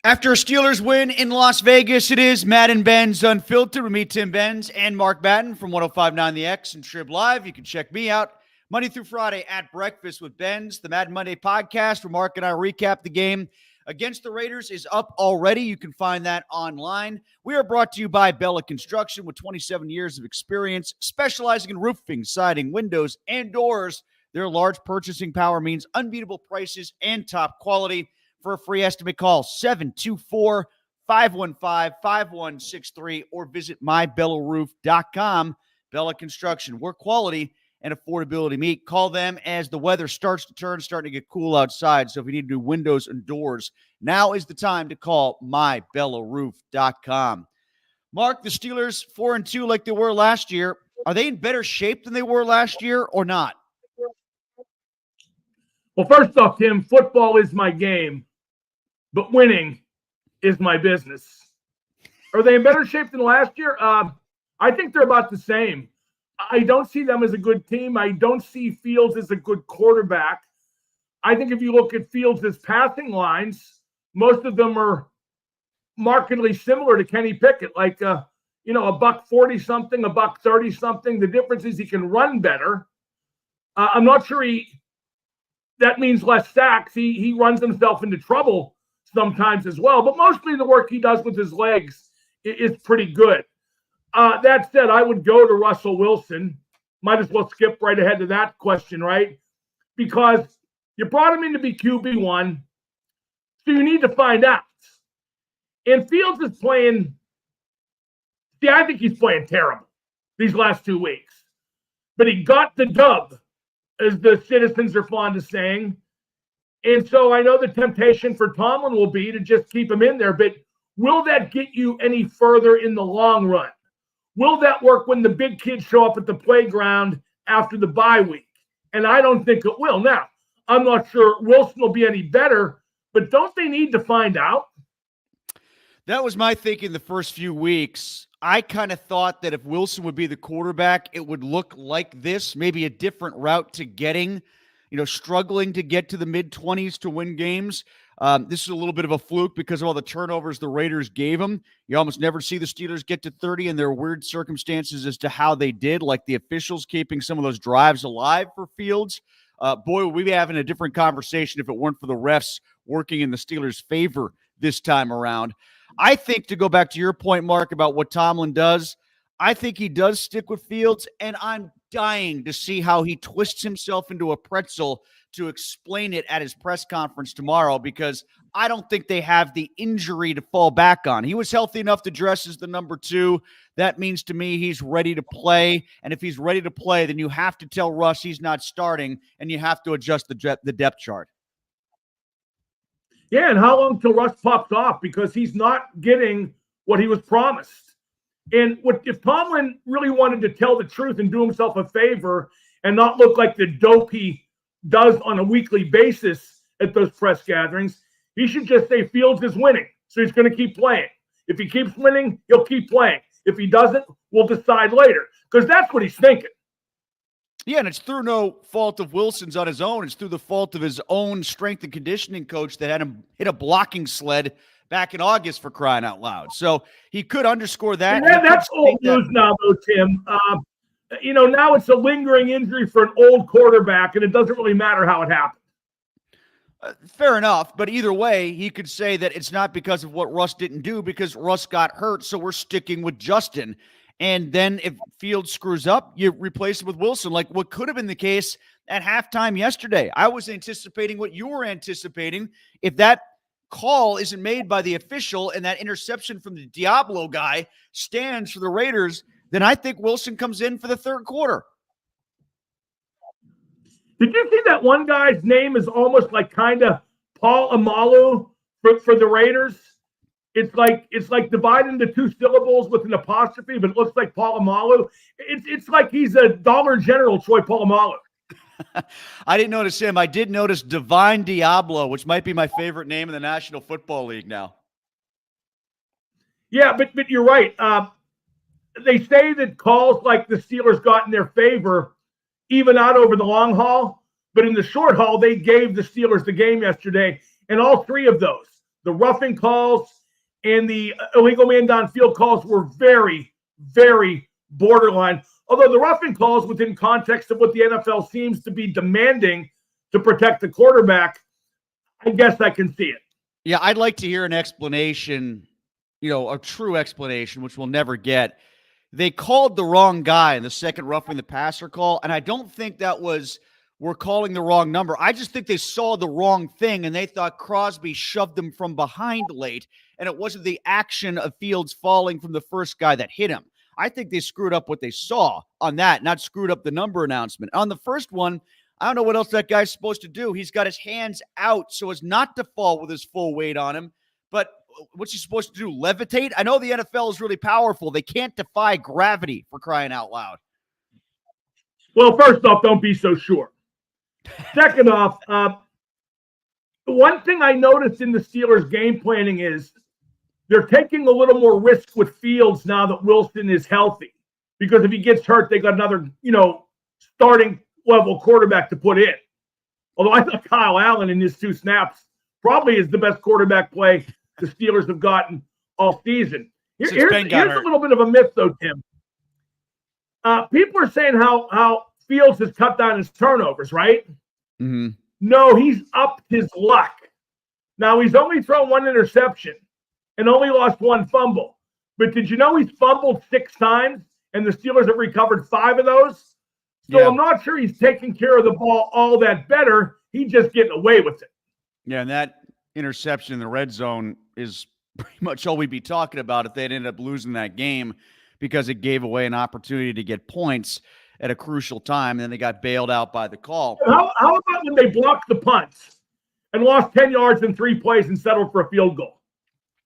After a Steelers win in Las Vegas, it is Madden and Benz Unfiltered with me, Tim Benz, and Mark Madden from 105.9 The X and Trib Live. You can check me out Monday through Friday at Breakfast with Benz, the Madden Monday podcast, where Mark and I recap the game against the Raiders is up already. You can find that online. We are brought to you by Bella Construction with 27 years of experience, specializing in roofing, siding, windows, and doors. Their large purchasing power means unbeatable prices and top quality. For a free estimate, call 724-515-5163 or visit mybellaRoof.com. Bella Construction, where quality and affordability meet. Call them as the weather starts to turn, starting to get cool outside. So if you need to do windows and doors, now is the time to call mybellaRoof.com. Mark, the Steelers 4-2 like they were last year. Are they in better shape than they were last year or not? Well, first off, Tim, football is my game, but winning is my business. Are they in better shape than last year? I think they're about the same. I don't see them as a good team. I don't see Fields as a good quarterback. I think if you look at Fields' passing lines, most of them are markedly similar to Kenny Pickett, like a buck 40-something, a buck 30-something. The difference is he can run better. I'm not sure that means less sacks. He runs himself into trouble sometimes as well, but mostly the work he does with his legs is pretty good. That said, I would go to Russell Wilson. Might as well skip right ahead to that question, right? Because you brought him in to be QB1, so you need to find out. And Fields is playing, I think he's playing terrible these last 2 weeks. But he got the dub, as the citizens are fond of saying. And so I know the temptation for Tomlin will be to just keep him in there, but will that get you any further in the long run? Will that work when the big kids show up at the playground after the bye week? And I don't think it will. Now, I'm not sure Wilson will be any better, but don't they need to find out? That was my thinking the first few weeks. I kind of thought that if Wilson would be the quarterback, it would look like this, maybe a different route to getting, struggling to get to the mid-20s to win games. This is a little bit of a fluke because of all the turnovers the Raiders gave them. You almost never see the Steelers get to 30, and there are weird circumstances as to how they did, like the officials keeping some of those drives alive for Fields. Boy, would we be having a different conversation if it weren't for the refs working in the Steelers' favor this time around. I think, to go back to your point, Mark, about what Tomlin does, I think he does stick with Fields, and I'm dying to see how he twists himself into a pretzel to explain it at his press conference tomorrow, because I don't think they have the injury to fall back on. He was healthy enough to dress as the number 2. That means to me he's ready to play, and if he's ready to play, then you have to tell Russ he's not starting, and you have to adjust the depth chart. Yeah, and how long till Russ pops off? Because he's not getting what he was promised. And if Tomlin really wanted to tell the truth and do himself a favor and not look like the dope he does on a weekly basis at those press gatherings, he should just say Fields is winning, so he's going to keep playing. If he keeps winning, he'll keep playing. If he doesn't, we'll decide later, because that's what he's thinking. Yeah, and it's through no fault of Wilson's on his own. It's through the fault of his own strength and conditioning coach that had him hit a blocking sled back in August, for crying out loud. So he could underscore that. Yeah, that's old news now, though, Tim. Now it's a lingering injury for an old quarterback, and it doesn't really matter how it happened. Fair enough, but either way, he could say that it's not because of what Russ didn't do, because Russ got hurt, so we're sticking with Justin. And then if Fields screws up, you replace him with Wilson, like what could have been the case at halftime yesterday. I was anticipating what you were anticipating. If that call isn't made by the official and that interception from the Diablo guy stands for the Raiders, then I think Wilson comes in for the third quarter. Did you see that one guy's name is almost like kind of Paul Amalu for the Raiders? It's like divided into 2 syllables with an apostrophe, but it looks like Paul Amalu. It's like he's a Dollar General Troy Polamalu. I didn't notice him. I did notice Divine Diablo, which might be my favorite name in the National Football League now. Yeah, but you're right. They say that calls like the Steelers got in their favor even out over the long haul, but in the short haul, they gave the Steelers the game yesterday. And all 3 of those, The roughing calls and the illegal man downfield calls were very, very borderline. Although the roughing calls within context of what the NFL seems to be demanding to protect the quarterback, I guess I can see it. Yeah, I'd like to hear an explanation, a true explanation, which we'll never get. They called the wrong guy in the second roughing the passer call, and I don't think that was we're calling the wrong number. I just think they saw the wrong thing, and they thought Crosby shoved them from behind late, and it wasn't the action of Fields falling from the first guy that hit him. I think they screwed up what they saw on that, not screwed up the number announcement. On the first one, I don't know what else that guy's supposed to do. He's got his hands out so as not to fall with his full weight on him, but what's he supposed to do, levitate? I know the NFL is really powerful. They can't defy gravity, for crying out loud. Well, first off, don't be so sure. Second off, one thing I noticed in the Steelers' game planning is they're taking a little more risk with Fields now that Wilson is healthy. Because if he gets hurt, they got another, starting level quarterback to put in. Although I thought Kyle Allen in his 2 snaps probably is the best quarterback play the Steelers have gotten all season. Here's a little bit of a myth, though, Tim. People are saying how Fields has cut down his turnovers, right? Mm-hmm. No, he's upped his luck. Now, he's only thrown 1 interception and only lost 1 fumble. But did you know he's fumbled 6 times, and the Steelers have recovered 5 of those? So yeah. I'm not sure he's taking care of the ball all that better. He's just getting away with it. Yeah, and that interception in the red zone is pretty much all we'd be talking about if they'd ended up losing that game because it gave away an opportunity to get points at a crucial time, and then they got bailed out by the call. How about when they blocked the punts and lost 10 yards in 3 plays and settled for a field goal?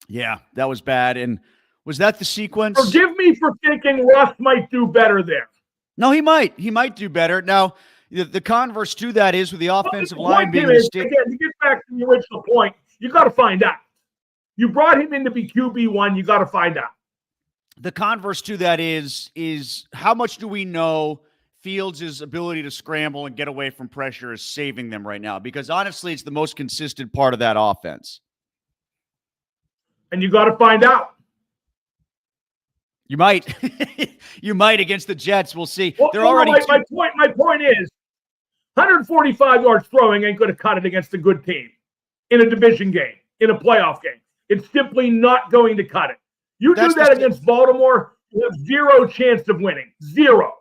Yeah, that was bad. And was that the sequence? Forgive me for thinking Russ might do better there. No, he might. He might do better. Now, the converse to that is with the offensive line being a mistake. Again, to get back to the original point, you got to find out. You brought him in to be QB1. You got to find out. The converse to that is how much do we know Fields' ability to scramble and get away from pressure is saving them right now? Because honestly, it's the most consistent part of that offense. And you got to find out. You might. You might against the Jets. We'll see. Well, They're already my point is 145 yards throwing ain't going to cut it against a good team in a division game, in a playoff game. It's simply not going to cut it. You do that against Baltimore, you have 0 chance of winning. 0.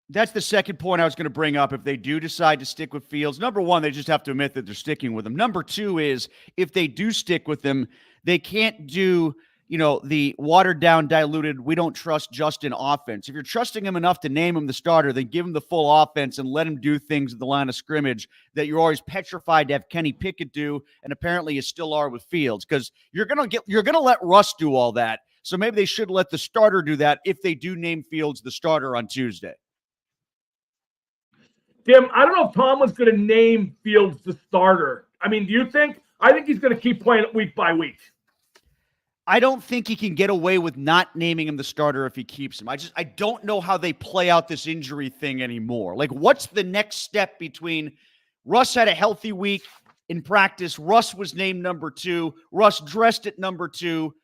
That's the second point I was going to bring up. If they do decide to stick with Fields, number one, they just have to admit that they're sticking with him. Number two is if they do stick with him, they can't do, the watered down, diluted, we don't trust Justin offense. If you're trusting him enough to name him the starter, then give him the full offense and let him do things at the line of scrimmage that you're always petrified to have Kenny Pickett do, and apparently you still are with Fields, because you're gonna let Russ do all that. So maybe they should let the starter do that if they do name Fields the starter on Tuesday. Tim, I don't know if Tomlin's going to name Fields the starter. I mean, do you think? I think he's going to keep playing it week by week. I don't think he can get away with not naming him the starter if he keeps him. I don't know how they play out this injury thing anymore. Like, what's the next step between Russ had a healthy week in practice, Russ was named number 2, Russ dressed at number 2.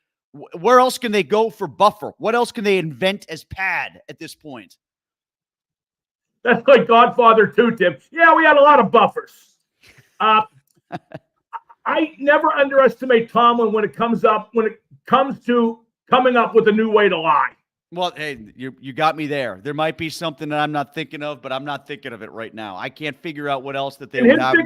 Where else can they go for buffer? What else can they invent as pad at this point? That's like Godfather 2, Tim. Yeah, we had a lot of buffers. I never underestimate Tomlin when it comes to coming up with a new way to lie. Well, hey, you got me there. There might be something that I'm not thinking of, but I'm not thinking of it right now. I can't figure out what else that they would have. His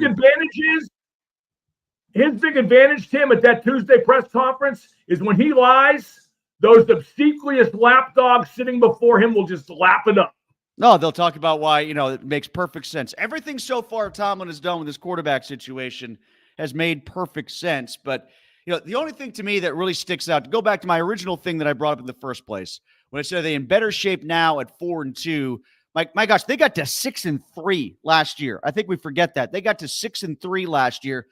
big advantage, Tim, at that Tuesday press conference is when he lies, those obsequious lapdogs sitting before him will just lap it up. No, they'll talk about why, it makes perfect sense. Everything so far Tomlin has done with his quarterback situation has made perfect sense. But, the only thing to me that really sticks out, to go back to my original thing that I brought up in the first place, when I said they're in better shape now at 4-2, my gosh, they got to 6-3 last year. I think we forget that. They got to 6-3 last year.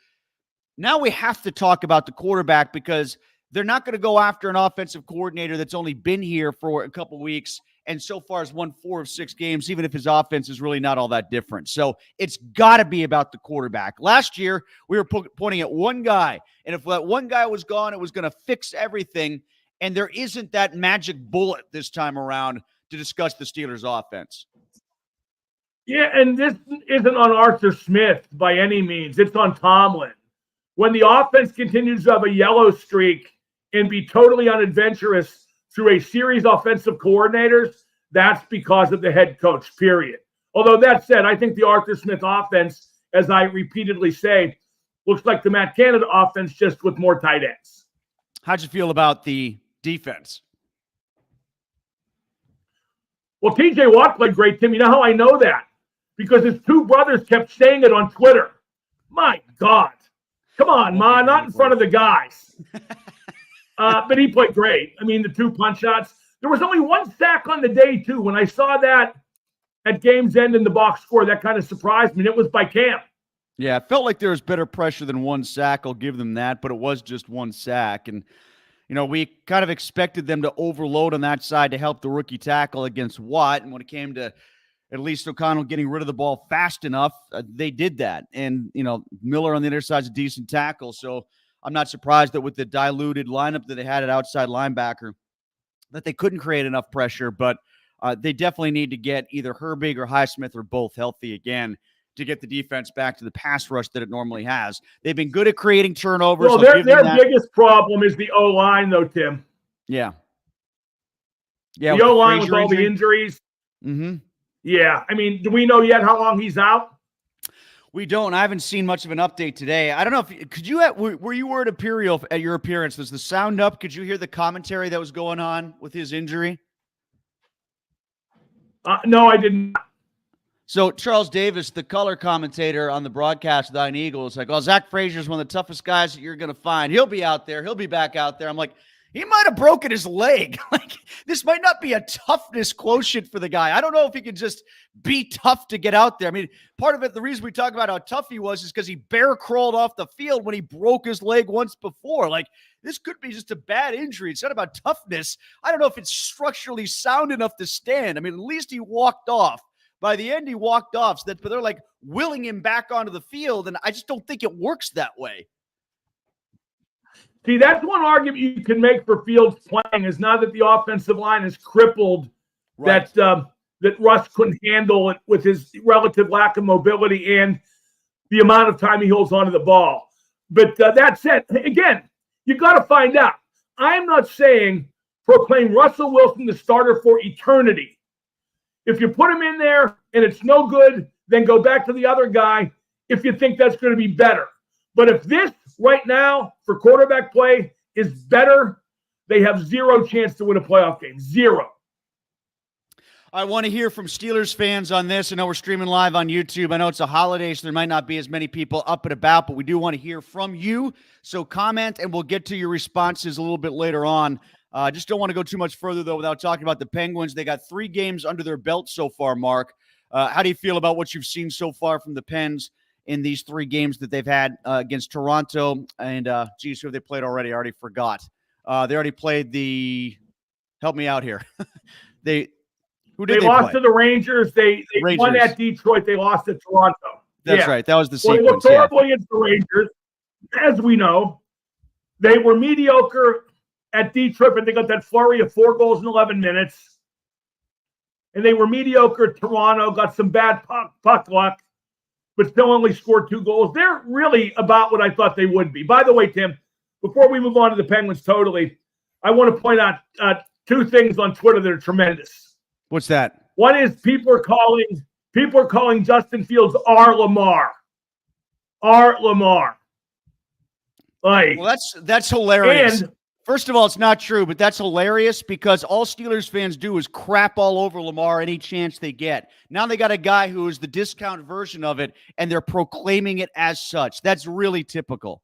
Now we have to talk about the quarterback because they're not going to go after an offensive coordinator that's only been here for a couple weeks and so far has won 4 of 6 games, even if his offense is really not all that different. So it's got to be about the quarterback. Last year, we were pointing at one guy, and if that one guy was gone, it was going to fix everything, and there isn't that magic bullet this time around to discuss the Steelers' offense. Yeah, and this isn't on Arthur Smith by any means. It's on Tomlin. When the offense continues to have a yellow streak and be totally unadventurous through a series of offensive coordinators, that's because of the head coach, period. Although that said, I think the Arthur Smith offense, as I repeatedly say, looks like the Matt Canada offense just with more tight ends. How'd you feel about the defense? Well, TJ Watt played great, Tim. You know how I know that? Because his 2 brothers kept saying it on Twitter. My God. Come on, Ma, not in front of the guys. But he played great. I mean, the 2 punch shots. There was only 1 sack on the day, too. When I saw that at game's end in the box score, that kind of surprised me. And it was by Cam. Yeah, it felt like there was better pressure than 1 sack. I'll give them that, but it was just 1 sack. And, you know, we kind of expected them to overload on that side to help the rookie tackle against Watt. And when it came to at least O'Connell getting rid of the ball fast enough, they did that. And, you know, Miller on the other side is a decent tackle. So I'm not surprised that with the diluted lineup that they had at outside linebacker, that they couldn't create enough pressure. But they definitely need to get either Herbig or Highsmith or both healthy again to get the defense back to the pass rush that it normally has. They've been good at creating turnovers. Well, their biggest problem is the O-line, though, Tim. Yeah. Yeah. The O-line with all the injuries. Mm-hmm. Yeah. I mean, do we know yet how long he's out? We don't. I haven't seen much of an update today. I don't know if could you were you at Imperial at your appearance? Was the sound up? Could you hear the commentary that was going on with his injury? No, I didn't. So Charles Davis, the color commentator on the broadcast of the Iron Eagles, like, well, Zach Frazier is one of the toughest guys that you're going to find. He'll be out there. He'll be back out there. I'm like, he might have broken his leg. Like, this might not be a toughness quotient for the guy. I don't know if he could just be tough to get out there. I mean, part of it, the reason we talk about how tough he was is because he bear crawled off the field when he broke his leg once before. Like, this could be just a bad injury. It's not about toughness. I don't know if it's structurally sound enough to stand. I mean, at least he walked off. By the end, he walked off. So that, but they're like willing him back onto the field, and I just don't think it works that way. See, that's one argument you can make for Fields playing is now that the offensive line is crippled, right, that Russ couldn't handle it with his relative lack of mobility and the amount of time he holds onto the ball. But that said, again, you got to find out. I'm not saying proclaim Russell Wilson the starter for eternity. If you put him in there and it's no good, then go back to the other guy if you think that's going to be better. But if this right now for quarterback play is better, they have zero chance to win a playoff game. Zero. I want to hear from Steelers fans on this. I know we're streaming live on YouTube. I know it's a holiday, so there might not be as many people up and about, but we do want to hear from you. So comment, and we'll get to your responses a little bit later on. Just don't want to go too much further, though, without talking about the Penguins. They got 3 games under their belt so far, Mark. How do you feel about what you've seen so far from the Pens in these 3 games that they've had against Toronto? And, geez, who have they played already? I already forgot. They already played the – help me out here. They lost play? To the Rangers. They Rangers. Won at Detroit. They lost at Toronto. That's right. That was the sequence. They looked horrible against the Rangers, as we know. They were mediocre at Detroit, but they got that flurry of 4 goals in 11 minutes. And they were mediocre at Toronto, got some bad puck luck, but still only scored 2 goals. They're really about what I thought they would be. By the way, Tim, before we move on to the Penguins totally, I want to point out 2 things on Twitter that are tremendous. What's that? One is people are calling Justin Fields R. Lamar. R. Lamar. Like, well, that's hilarious. And first of all, it's not true, but that's hilarious because all Steelers fans do is crap all over Lamar any chance they get. Now they got a guy who is the discount version of it, and they're proclaiming it as such. That's really typical.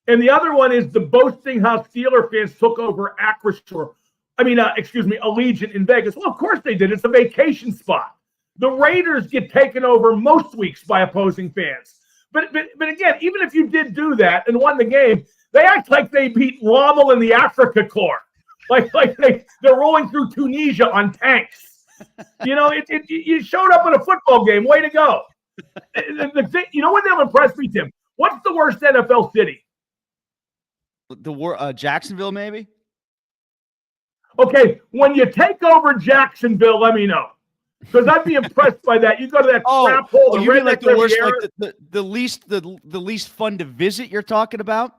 And the other one is the boasting how Steeler fans took over Allegiant in Vegas. Well, of course they did. It's a vacation spot. The Raiders get taken over most weeks by opposing fans. But again, even if you did do that and won the game, they act like they beat Rommel in the Africa Corps. like they're rolling through Tunisia on tanks. You showed up at a football game. Way to go. You know what they'll impress me, Tim? What's the worst NFL city? Jacksonville, maybe? Okay, when you take over Jacksonville, let me know. Because I'd be impressed by that. You go to that crap hole. You mean like the worst, like the least fun to visit you're talking about?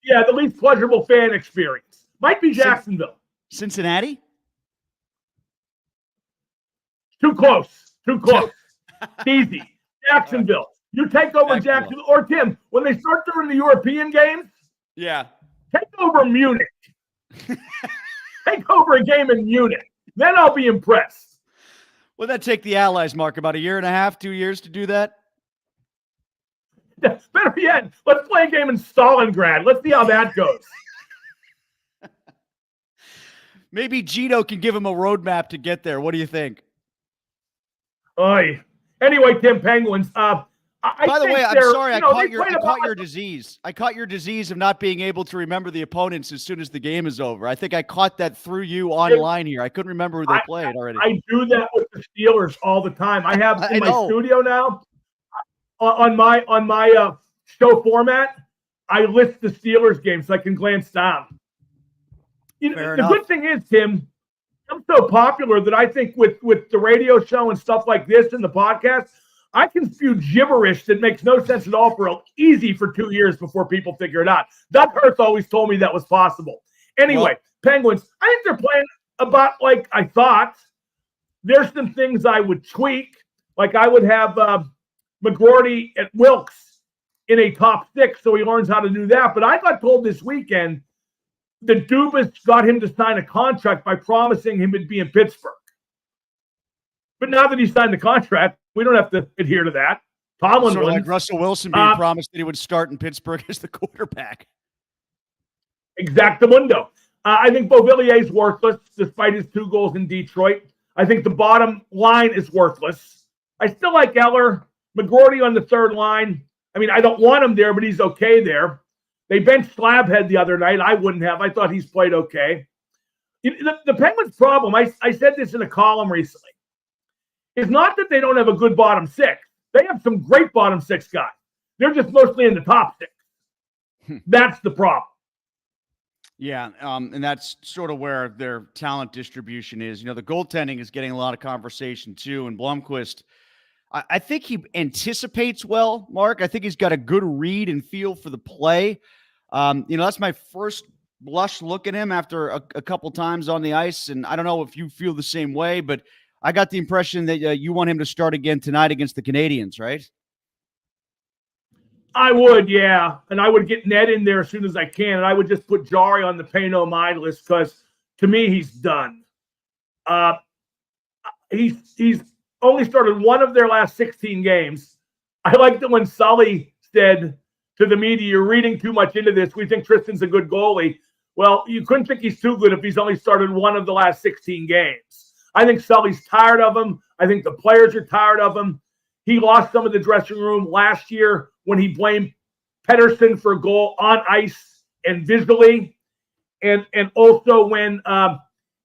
Yeah, the least pleasurable fan experience. Might be Jacksonville. Cincinnati? Too close. Easy. Jacksonville. You take over Jacksonville. Or, Tim, when they start during the European games, take over Munich. Take over a game in Munich. Then I'll be impressed. Would that take the Allies, Mark, about 1.5 years, 2 years to do that? Better yet, let's play a game in Stalingrad. Let's see how that goes. Maybe Gino can give him a roadmap to get there. What do you think? Anyway, Tim, Penguins. By the way, I'm sorry. I caught your disease. I caught your disease of not being able to remember the opponents as soon as the game is over. I think I caught that through you online here. I couldn't remember who they played already. I do that with the Steelers all the time. I have in my studio now, on my show format, I list the Steelers games so I can glance down. The good thing is, Tim, I'm so popular that I think with the radio show and stuff like this and the podcast, I can spew gibberish that makes no sense at all easy for 2 years before people figure it out. Doug Hurst always told me that was possible. Anyway, Penguins, I think they're playing about like I thought. There's some things I would tweak. Like I would have McGroarty at Wilkes in a top 6 so he learns how to do that. But I got told this weekend that Dubas got him to sign a contract by promising him it'd be in Pittsburgh. But now that he signed the contract, we don't have to adhere to that. Tomlin wins. Like Russell Wilson being promised that he would start in Pittsburgh as the quarterback. Exactamundo. I think Beauvillier's worthless, despite his 2 goals in Detroit. I think the bottom line is worthless. I still like Eller. McGroarty on the 3rd line. I mean, I don't want him there, but he's okay there. They benched Slabhead the other night. I wouldn't have. I thought he's played okay. The Penguins' problem, I said this in a column recently, is not that they don't have a good bottom 6. They have some great bottom 6 guys. They're just mostly in the top 6. That's the problem. Yeah, and that's sort of where their talent distribution is. The goaltending is getting a lot of conversation too, and Blomqvist, I think he anticipates well, Mark. I think he's got a good read and feel for the play. That's my first blush look at him after a couple times on the ice, and I don't know if you feel the same way, but I got the impression that you want him to start again tonight against the Canadians, right? I would, yeah. And I would get Ned in there as soon as I can. And I would just put Jari on the pay no mind list because, to me, he's done. He's only started one of their last 16 games. I like that when Sully said to the media, you're reading too much into this. We think Tristan's a good goalie. Well, you couldn't think he's too good if he's only started one of the last 16 games. I think Sully's tired of him. I think the players are tired of him. He lost some of the dressing room last year when he blamed Pettersson for a goal on ice and visually. And also when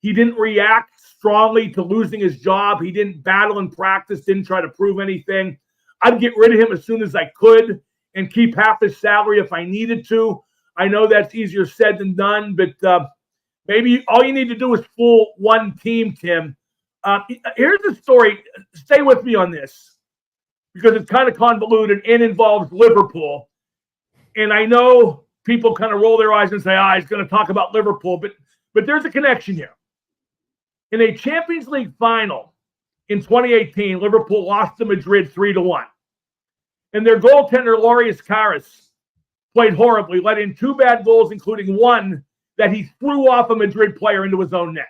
he didn't react strongly to losing his job. He didn't battle in practice, didn't try to prove anything. I'd get rid of him as soon as I could and keep half his salary if I needed to. I know that's easier said than done, but maybe all you need to do is fool one team, Tim. Here's the story. Stay with me on this because it's kind of convoluted and involves Liverpool. And I know people kind of roll their eyes and say, he's going to talk about Liverpool, but there's a connection here. In a Champions League final in 2018, Liverpool lost to Madrid 3-1. And their goaltender, Loris Karius, played horribly, let in 2 bad goals, including one that he threw off a Madrid player into his own net.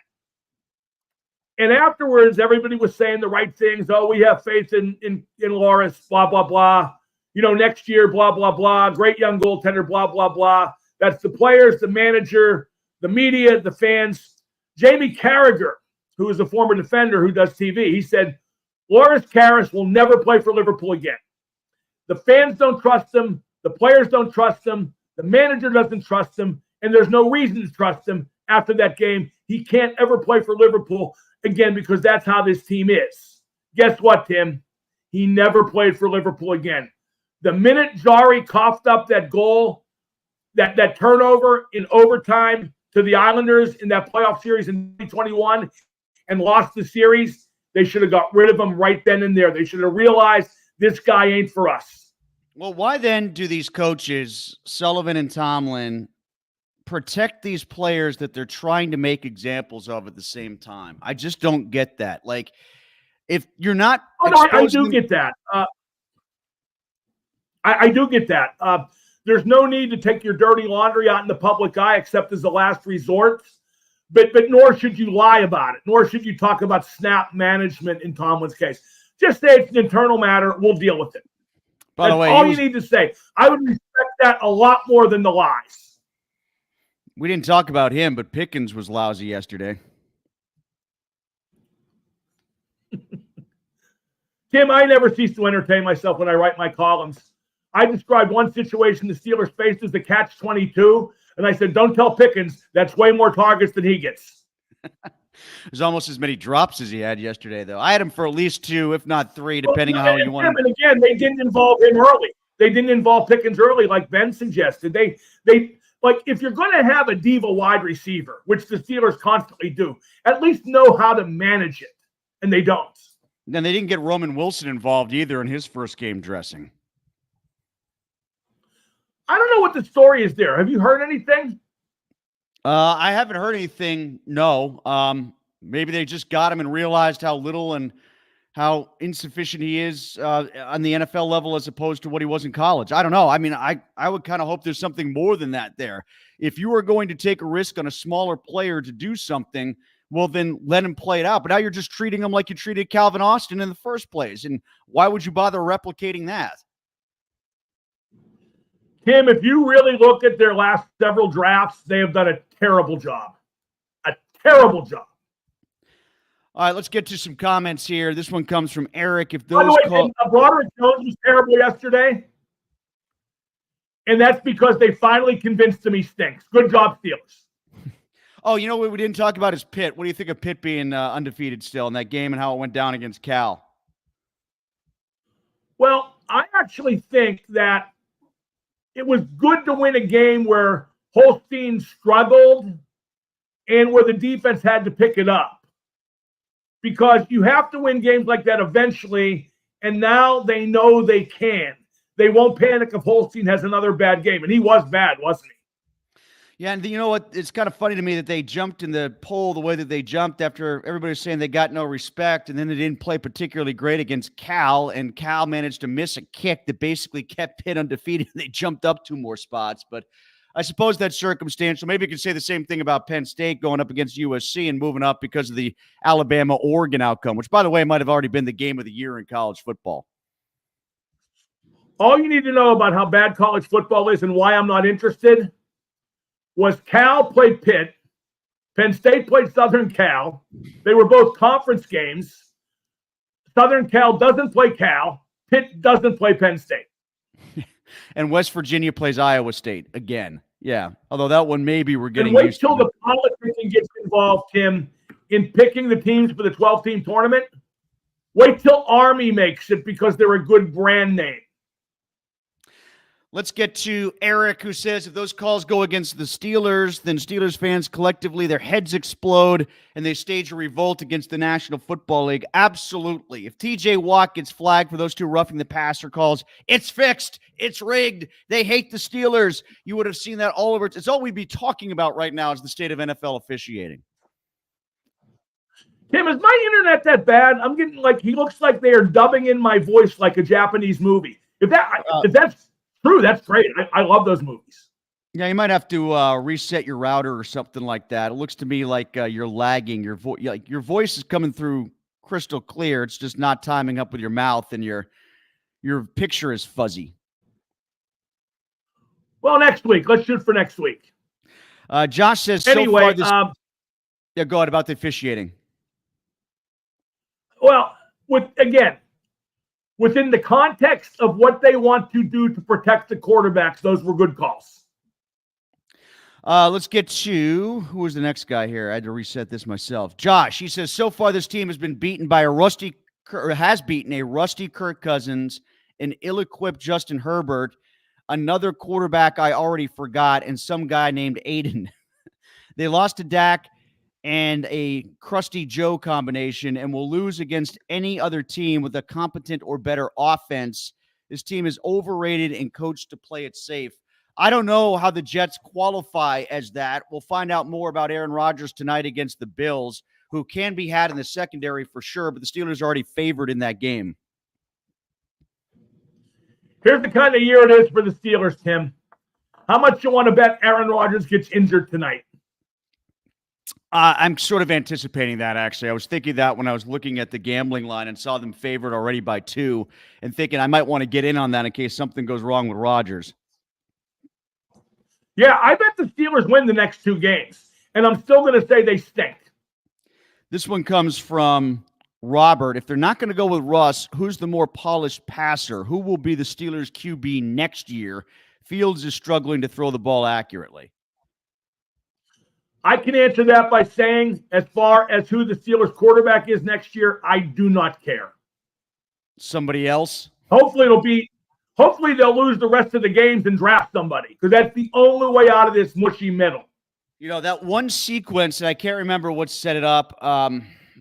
And afterwards, everybody was saying the right things. Oh, we have faith in Loris, blah, blah, blah. Next year, blah, blah, blah. Great young goaltender, blah, blah, blah. That's the players, the manager, the media, the fans. Jamie Carragher, who is a former defender who does TV, he said, Loris Karius will never play for Liverpool again. The fans don't trust him. The players don't trust him. The manager doesn't trust him. And there's no reason to trust him after that game, he can't ever play for Liverpool again because that's how this team is. Guess what, Tim? He never played for Liverpool again. The minute Jari coughed up that goal, that turnover in overtime to the Islanders in that playoff series in 2021 and lost the series, they should have got rid of him right then and there. They should have realized this guy ain't for us. Well, why then do these coaches, Sullivan and Tomlin, protect these players that they're trying to make examples of at the same time? I just don't get that. Like, if you're not... Oh, no, I do get that. I do get that. There's no need to take your dirty laundry out in the public eye except as a last resort. But nor should you lie about it. Nor should you talk about snap management in Tomlin's case. Just say it's an internal matter. We'll deal with it. By the way, all you need to say. I would respect that a lot more than the lies. We didn't talk about him, but Pickens was lousy yesterday. Tim, I never cease to entertain myself when I write my columns. I described one situation the Steelers faced as the catch-22, and I said, don't tell Pickens that's way more targets than he gets. There's almost as many drops as he had yesterday, though. I had him for at least 2, if not 3, depending on how you want him. And again, they didn't involve him early. They didn't involve Pickens early like Ben suggested. They like, if you're going to have a diva wide receiver, which the Steelers constantly do, at least know how to manage it, and they don't. Then they didn't get Roman Wilson involved either in his first game dressing. I don't know what the story is there. Have you heard anything? I haven't heard anything, no. Maybe they just got him and realized how little and how insufficient he is on the NFL level as opposed to what he was in college. I don't know. I mean, I would kind of hope there's something more than that there. If you are going to take a risk on a smaller player to do something, well, then let him play it out. But now you're just treating him like you treated Calvin Austin in the first place. And why would you bother replicating that? Tim, if you really look at their last several drafts, they have done a terrible job. A terrible job. All right, let's get to some comments here. This one comes from Eric. If By those the way, Broderick Jones was terrible yesterday, and that's because they finally convinced him he stinks. Good job, Steelers. Oh, you know what we didn't talk about is Pitt. What do you think of Pitt being undefeated still in that game and how it went down against Cal? Well, I actually think that it was good to win a game where Holstein struggled and where the defense had to pick it up. Because you have to win games like that eventually, and now they know they can. They won't panic if Holstein has another bad game, and he was bad, wasn't he? Yeah, and you know what? It's kind of funny to me that they jumped in the poll the way that they jumped after everybody was saying they got no respect, and then they didn't play particularly great against Cal, and Cal managed to miss a kick that basically kept Pitt undefeated, and they jumped up 2 more spots. But I suppose that's circumstantial. Maybe you could say the same thing about Penn State going up against USC and moving up because of the Alabama-Oregon outcome, which, by the way, might have already been the game of the year in college football. All you need to know about how bad college football is and why I'm not interested was Cal played Pitt, Penn State played Southern Cal. They were both conference games. Southern Cal doesn't play Cal. Pitt doesn't play Penn State. And West Virginia plays Iowa State again. Yeah, although that one maybe we're getting wait used till to. The politicking gets involved, Tim, in picking the teams for the 12-team tournament. Wait till Army makes it because they're a good brand name. Let's get to Eric, who says if those calls go against the Steelers, then Steelers fans collectively, their heads explode and they stage a revolt against the National Football League. Absolutely. If TJ Watt gets flagged for those 2 roughing the passer calls, it's fixed. It's rigged. They hate the Steelers. You would have seen that all over. It's all we'd be talking about right now is the state of NFL officiating. Tim, is my internet that bad? I'm getting he looks like they are dubbing in my voice like a Japanese movie. If that's true, that's great. I love those movies. Yeah, you might have to reset your router or something like that. It looks to me like you're lagging. Your voice is coming through crystal clear. It's just not timing up with your mouth, and your picture is fuzzy. Well, next week. Let's shoot for next week. Josh says, anyway, so far yeah, go ahead about the officiating. Well, within the context of what they want to do to protect the quarterbacks, those were good calls. Let's get to who was the next guy here. I had to reset this myself. Josh, he says, so far this team has beaten a rusty Kirk Cousins, an ill-equipped Justin Herbert, another quarterback I already forgot, and some guy named Aiden. They lost to Dak and a crusty Joe combination and will lose against any other team with a competent or better offense. This team is overrated and coached to play it safe. I don't know how the Jets qualify as that. We'll find out more about Aaron Rodgers tonight against the Bills, who can be had in the secondary for sure, but the Steelers are already favored in that game. Here's the kind of year it is for the Steelers, Tim. How much you want to bet Aaron Rodgers gets injured tonight? I'm sort of anticipating that, actually. I was thinking that when I was looking at the gambling line and saw them favored already by 2 and thinking I might want to get in on that in case something goes wrong with Rodgers. Yeah, I bet the Steelers win the next 2 games, and I'm still going to say they stink. This one comes from Robert. If they're not going to go with Russ, who's the more polished passer? Who will be the Steelers' QB next year? Fields is struggling to throw the ball accurately. I can answer that by saying, as far as who the Steelers' quarterback is next year, I do not care. Somebody else? Hopefully they'll lose the rest of the games and draft somebody, because that's the only way out of this mushy middle. You know, that one sequence, and I can't remember what set it up,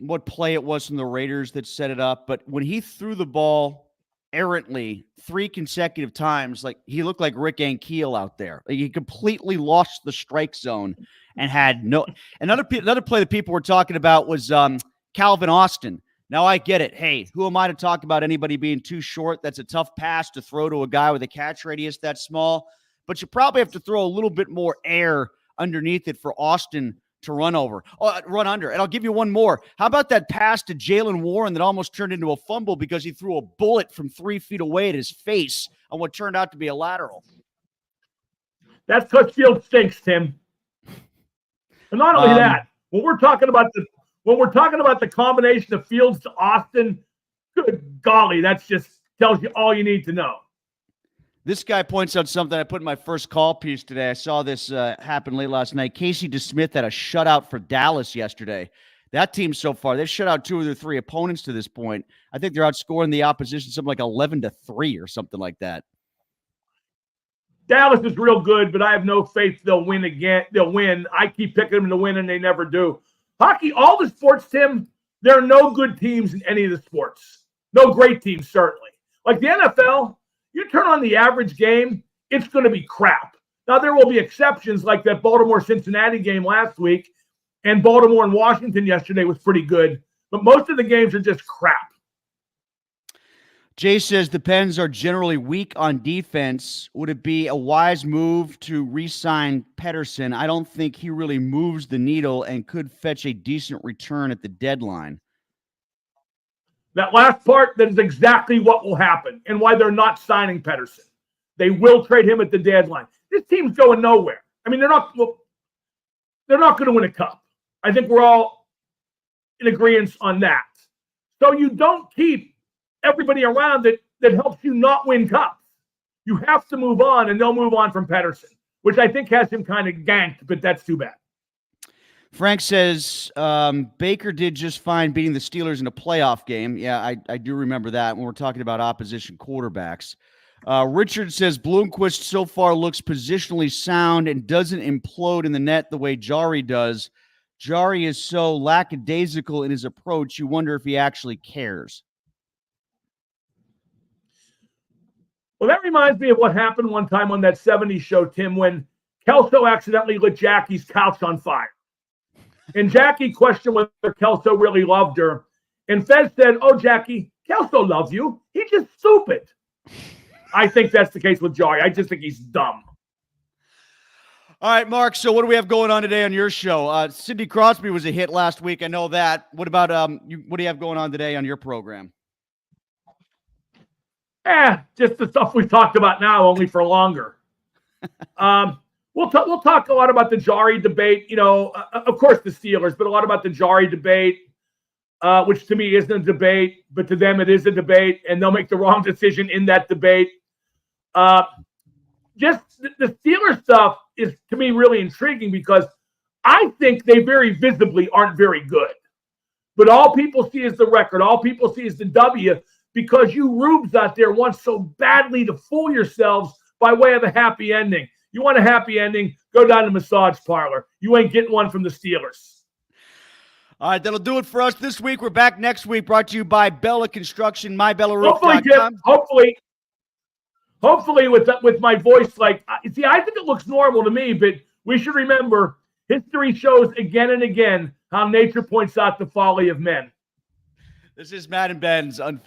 what play it was from the Raiders that set it up, but when he threw the ball errantly 3 consecutive times, like he looked like Rick Ankiel out there. Like, he completely lost the strike zone and had no – another play that people were talking about was Calvin Austin. Now, I get it. Hey, who am I to talk about anybody being too short? That's a tough pass to throw to a guy with a catch radius that small. But you probably have to throw a little bit more air underneath it for Austin to run under. And I'll give you one more. How about that pass to Jalen Warren that almost turned into a fumble because he threw a bullet from 3 feet away at his face on what turned out to be a lateral? That's because Fields stinks, Tim. And not only that, when we're talking about the combination of Fields to Austin, good golly, that just tells you all you need to know. This guy points out something I put in my first call piece today. I saw this happen late last night. Casey DeSmith had a shutout for Dallas yesterday. That team so far, they've shut out 2 of their 3 opponents to this point. I think they're outscoring the opposition something like 11-3 or something like that. Dallas is real good, but I have no faith they'll win again. They'll win. I keep picking them to win, and they never do. Hockey, all the sports, Tim, there are no good teams in any of the sports. No great teams, certainly. Like the NFL, you turn on the average game, it's going to be crap. Now, there will be exceptions like that Baltimore-Cincinnati game last week, and Baltimore and Washington yesterday was pretty good. But most of the games are just crap. Jay says the Pens are generally weak on defense. Would it be a wise move to re-sign Pedersen? I don't think he really moves the needle and could fetch a decent return at the deadline. That last part, that is exactly what will happen and why they're not signing Pedersen. They will trade him at the deadline. This team's going nowhere. I mean, they're not going to win a cup. I think we're all in agreement on that. So you don't keep everybody around that helps you not win cups. You have to move on, and they'll move on from Pedersen, which I think has him kind of ganked, but that's too bad. Frank says Baker did just fine beating the Steelers in a playoff game. Yeah, I do remember that when we're talking about opposition quarterbacks. Richard says Bloomquist so far looks positionally sound and doesn't implode in the net the way Jari does. Jari is so lackadaisical in his approach, you wonder if he actually cares. Well, that reminds me of what happened one time on that 70s show, Tim, when Kelso accidentally lit Jackie's couch on fire. And Jackie questioned whether Kelso really loved her. And Fez said, "Oh, Jackie, Kelso loves you. He's just stupid." I think that's the case with Jari. I just think he's dumb. All right, Mark, so what do we have going on today on your show? Sidney Crosby was a hit last week. I know that. What about what do you have going on today on your program? Just the stuff we've talked about now, only for longer. We'll talk a lot about the Jari debate. You know, of course the Steelers, but a lot about the Jari debate, which to me isn't a debate, but to them it is a debate, and they'll make the wrong decision in that debate. just the Steelers stuff is, to me, really intriguing because I think they very visibly aren't very good. But all people see is the record. All people see is the W because you rubes out there want so badly to fool yourselves by way of a happy ending. You want a happy ending, go down to massage parlor. You ain't getting one from the Steelers. All right, that'll do it for us this week. We're back next week, brought to you by Bella Construction, Hopefully, mybellaRoof.com. Tim, hopefully with my voice, like, see, I think it looks normal to me, but we should remember history shows again and again how nature points out the folly of men. This is Madden and Benz Unfiltered.